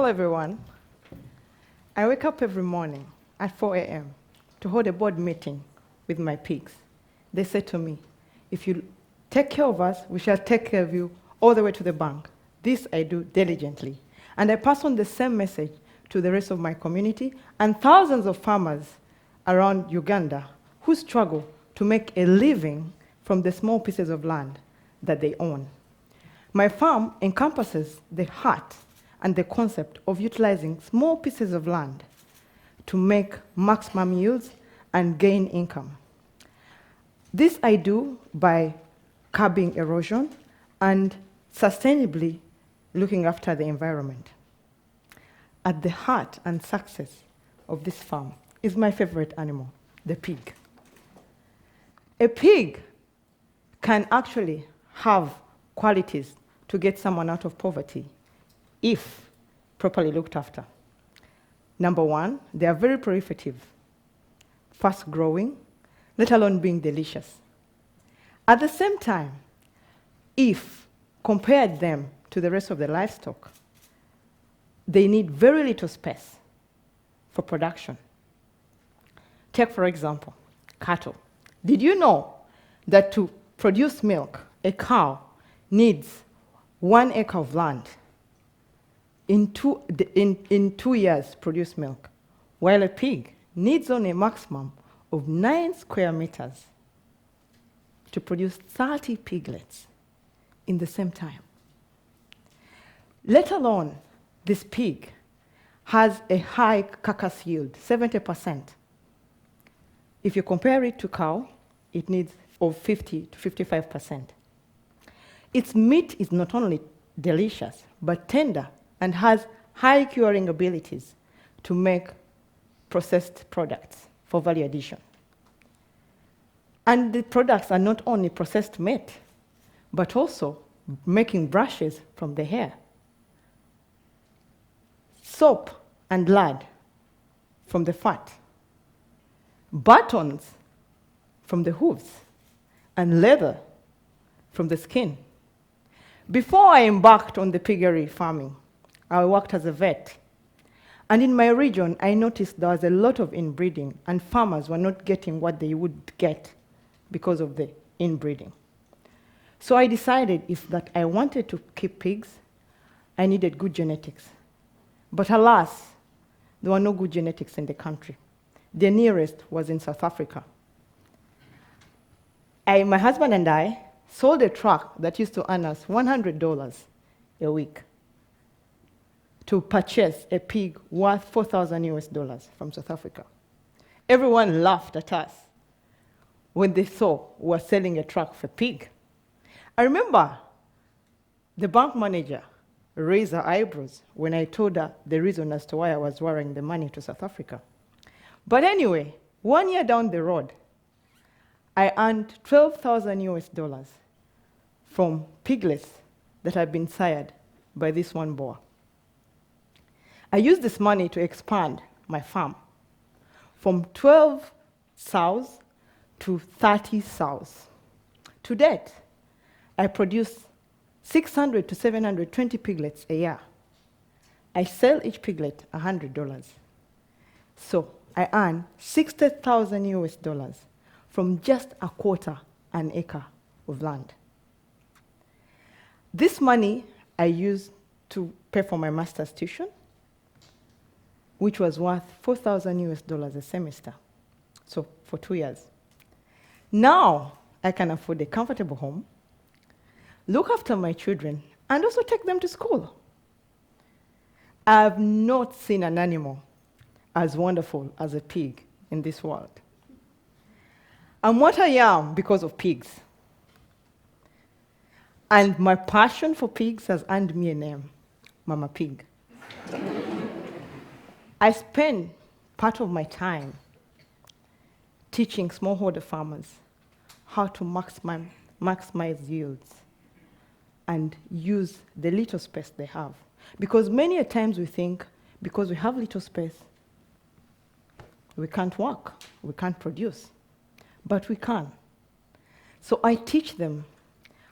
Hello, everyone. I wake up every morning at 4 a.m. to hold a board meeting with my pigs. They say to me, if you take care of us, we shall take care of you all the way to the bank. This I do diligently. And I pass on the same message to the rest of my community and thousands of farmers around Uganda who struggle to make a living from the small pieces of land that they own. My farm encompasses the heart and the concept of utilizing small pieces of land to make maximum yields and gain income. This I do by curbing erosion and sustainably looking after the environment. At the heart and success of this farm is my favorite animal, the pig. A pig can actually have qualities to get someone out of poverty if properly looked after. Number one, they are very prolific, fast-growing, let alone being delicious. At the same time, if compared them to the rest of the livestock, they need very little space for production. Take, for example, cattle. Did you know that to produce milk, a cow needs 1 acre of land in 2 years produce milk, while a pig needs only a maximum of 9 square meters to produce 30 piglets in the same time. Let alone, this pig has a high carcass yield, 70%. If you compare it to cow, it needs of 50 to 55%. Its meat is not only delicious, but tender and has high curing abilities to make processed products for value addition. And the products are not only processed meat, but also making brushes from the hair, soap and lard from the fat, buttons from the hooves, and leather from the skin. Before I embarked on the piggery farming, I worked as a vet. And in my region, I noticed there was a lot of inbreeding, and farmers were not getting what they would get because of the inbreeding. So I decided if that I wanted to keep pigs, I needed good genetics. But alas, there were no good genetics in the country. The nearest was in South Africa. My husband and I sold a truck that used to earn us $100 a week to purchase a pig worth $4,000 from South Africa. Everyone laughed at us when they saw we were selling a truck for pig. I remember the bank manager raised her eyebrows when I told her the reason as to why I was wiring the money to South Africa. But anyway, 1 year down the road, I earned $12,000 from piglets that had been sired by this one boer. I used this money to expand my farm from 12 sows to 30 sows. To date, I produce 600 to 720 piglets a year. I sell each piglet $100. So I earn $60,000 from just a quarter an acre of land. This money I used to pay for my master's tuition, which was worth $4,000 a semester, so for 2 years. Now I can afford a comfortable home, look after my children, and also take them to school. I've not seen an animal as wonderful as a pig in this world. I'm what I am because of pigs. And my passion for pigs has earned me a name, Mama Pig. I spend part of my time teaching smallholder farmers how to maximize yields and use the little space they have. Because many a times we think, because we have little space, we can't work, we can't produce. But we can. So I teach them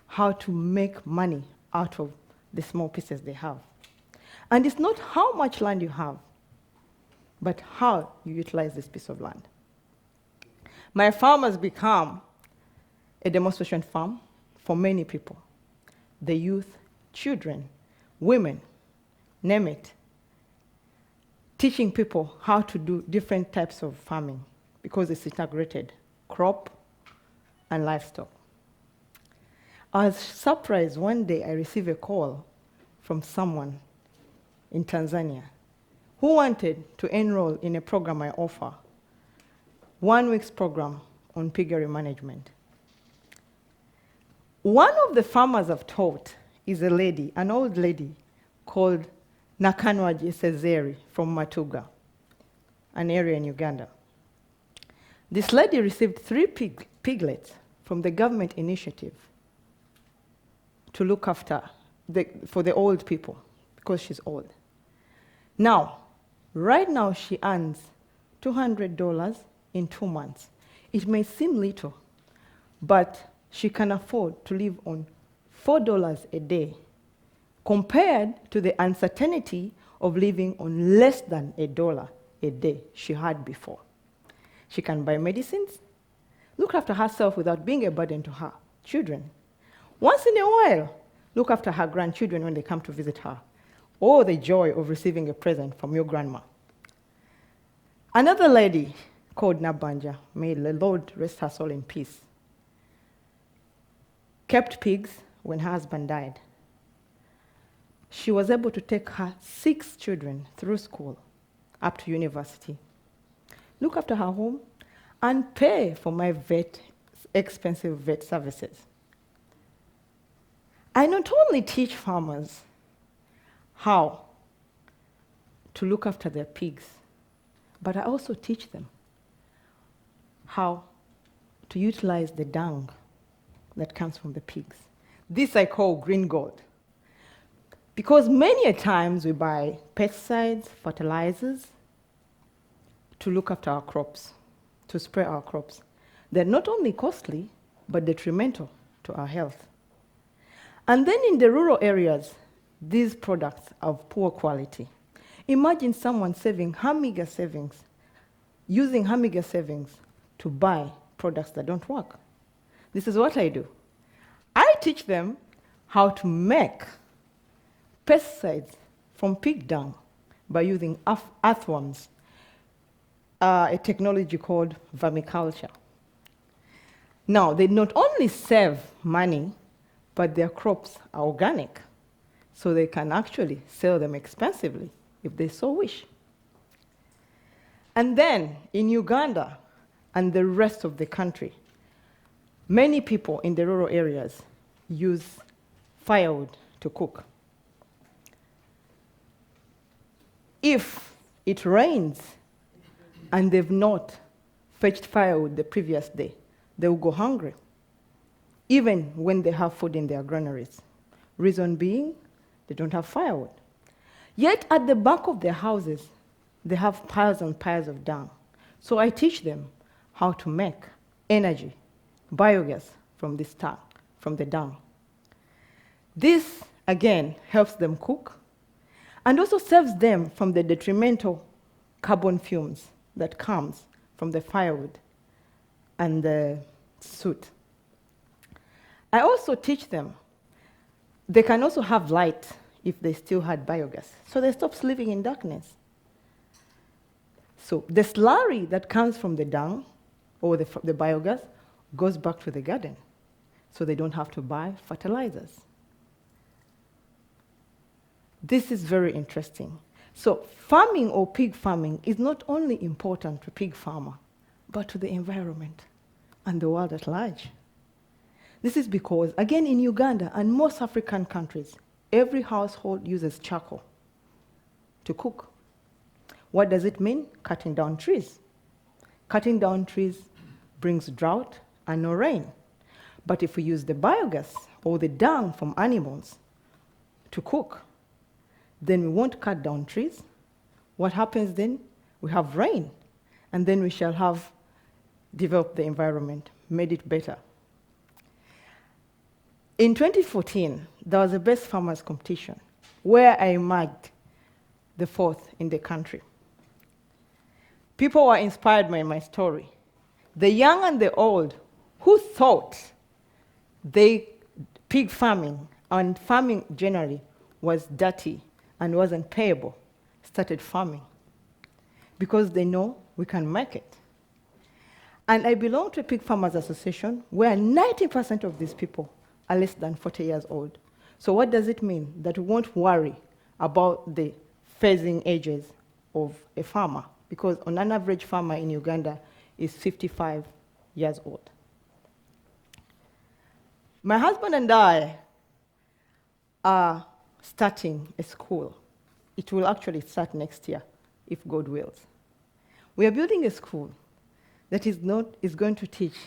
how to make money out of the small pieces they have. And it's not how much land you have, but how you utilize this piece of land. My farm has become a demonstration farm for many people. The youth, children, women, name it. Teaching people how to do different types of farming because it's integrated, crop and livestock. I was surprised one day I received a call from someone in Tanzania who wanted to enroll in a program I offer, 1 week's program on piggery management. One of the farmers I've taught is a lady, an old lady called Nakanwaji Sezeri from Matuga, an area in Uganda. This lady received 3 piglets from the government initiative to look after for the old people, because she's old. Now, right now she earns $200 in 2 months. It may seem little, but she can afford to live on $4 a day compared to the uncertainty of living on less than $1 a day she had before. She can buy medicines, look after herself without being a burden to her children. Once in a while, look after her grandchildren when they come to visit her. Oh, the joy of receiving a present from your grandma. Another lady called Nabanja, may the Lord rest her soul in peace, kept pigs when her husband died. She was able to take her 6 children through school up to university, look after her home, and pay for my expensive vet services. I not only teach farmers how to look after their pigs, but I also teach them how to utilize the dung that comes from the pigs. This I call green gold. Because many a times we buy pesticides, fertilizers to look after our crops, to spray our crops. They're not only costly, but detrimental to our health. And then in the rural areas, these products are of poor quality. Imagine someone saving meager savings, using meager savings to buy products that don't work. This is what I do. I teach them how to make pesticides from pig dung by using earthworms, a technology called vermiculture. Now, they not only save money, but their crops are organic, so they can actually sell them expensively if they so wish. And then in Uganda and the rest of the country, many people in the rural areas use firewood to cook. If it rains and they've not fetched firewood the previous day, they will go hungry, even when they have food in their granaries. Reason being, they don't have firewood. Yet at the back of their houses, they have piles and piles of dung. So I teach them how to make energy, biogas from this dung, from the dung. This, again, helps them cook and also saves them from the detrimental carbon fumes that comes from the firewood and the soot. I also teach them they can also have light if they still had biogas, so they stop living in darkness. So the slurry that comes from the dung or the biogas goes back to the garden, so they don't have to buy fertilizers. This is very interesting. So farming or pig farming is not only important to pig farmer, but to the environment and the world at large. This is because, again, in Uganda and most African countries, every household uses charcoal to cook. What does it mean? Cutting down trees. Cutting down trees brings drought and no rain. But if we use the biogas or the dung from animals to cook, then we won't cut down trees. What happens then? We have rain, and then we shall have developed the environment, made it better. In 2014, there was a Best Farmers competition where I emerged the fourth in the country. People were inspired by my story. The young and the old who thought pig farming and farming generally was dirty and wasn't payable started farming because they know we can make it. And I belong to a Pig Farmers Association where 90% of these people are less than 40 years old. So what does it mean? That we won't worry about the phasing ages of a farmer, because on an average farmer in Uganda is 55 years old. My husband and I are starting a school. It will actually start next year, if God wills. We are building a school that is going to teach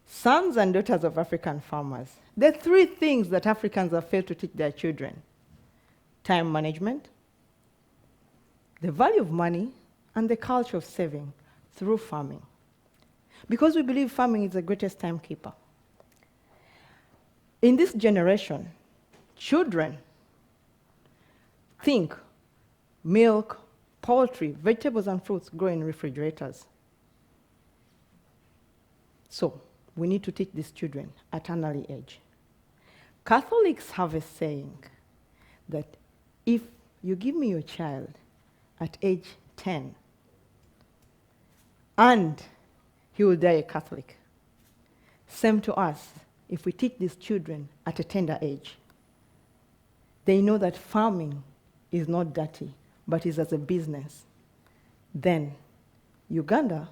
sons and daughters of African farmers the three things that Africans have failed to teach their children: time management, the value of money, and the culture of saving through farming. Because we believe farming is the greatest timekeeper. In this generation, children think milk, poultry, vegetables, and fruits grow in refrigerators. So we need to teach these children at an early age. Catholics have a saying that if you give me your child at age 10 and he will die a Catholic, same to us if we teach these children at a tender age. They know that farming is not dirty, but is as a business. Then Uganda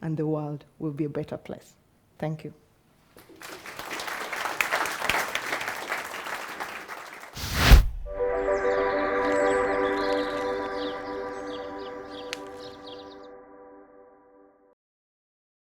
and the world will be a better place. Thank you.